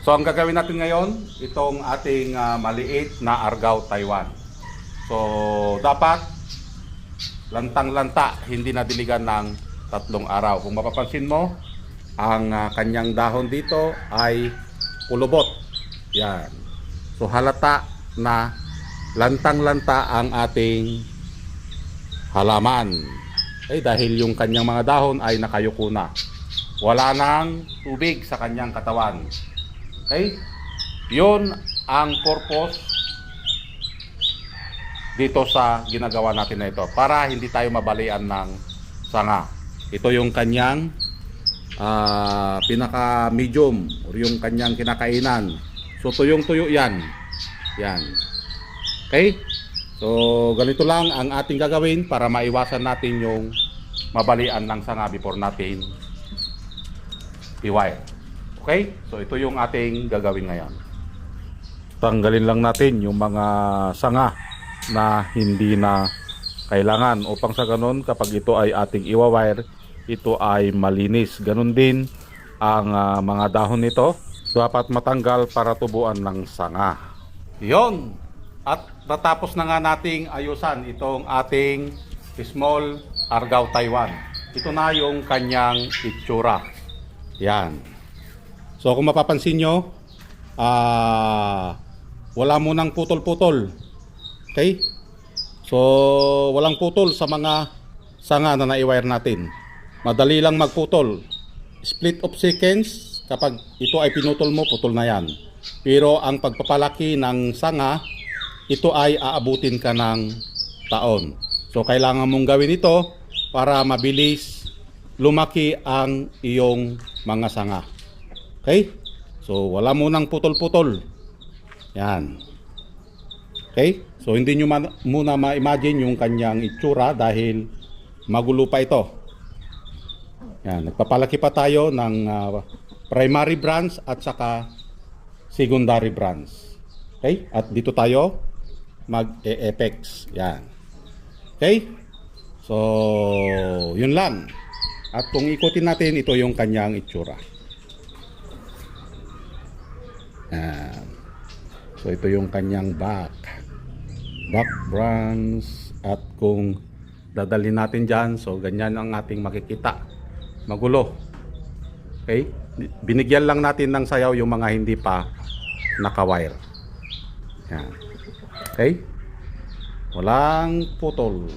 So ang gagawin natin ngayon, itong ating maliit na Argao Taiwan. So dapat lantang-lanta, hindi nadiligan ng 3 araw. Kung mapapansin mo, ang kanyang dahon dito ay kulubot. Yan. So halata na lantang-lanta ang ating halaman. Dahil yung kanyang mga dahon ay nakayuko na. Wala nang tubig sa kanyang katawan. Okay? Yun ang purpose dito sa ginagawa natin na ito. Para hindi tayo mabalian ng sanga. Ito yung kanyang pinaka medium or yung kanyang kinakainan. So tuyong-tuyo yan. Yan. Okay? So ganito lang ang ating gagawin para maiwasan natin yung mabalian ng sanga before natin i-wire. Okay? So ito yung ating gagawin ngayon. Tanggalin lang natin yung mga sanga na hindi na kailangan upang sa ganun kapag ito ay ating i-wire, ito ay malinis. Ganun din ang mga dahon nito dapat matanggal para tubuan ng sanga. Yon. At natapos na nga nating ayusan itong ating small Argao Taiwan. Ito na yung kanyang itsura. Yan. So kung mapapansin nyo, wala munang putol-putol. Okay? So walang putol sa mga sanga na nai-wire natin. Madali lang magputol. Split of seconds, kapag ito ay pinutol mo, putol na yan. Pero ang pagpapalaki ng sanga, ito ay aabutin ka ng taon. So kailangan mong gawin ito para mabilis lumaki ang iyong mga sanga. Okay? So wala munang putol-putol. Yan. Okay? So hindi nyo muna ma-imagine yung kanyang itsura dahil magulo pa ito. Yan. Nagpapalaki pa tayo ng primary branch at saka secondary branch. Okay? At dito tayo mag-e-apex. Yan. Okay? So yun lang. At kung ikutin natin, ito yung kanyang itsura. Yan. So ito yung kanyang back branch. At kung dadalhin natin dyan, so ganyan ang ating makikita. Magulo. Okay? Binigyan lang natin ng sayaw yung mga hindi pa naka-wire. Yan. Okay? Walang putol.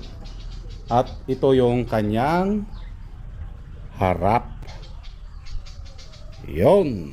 At ito yung kanyang harap. Yon.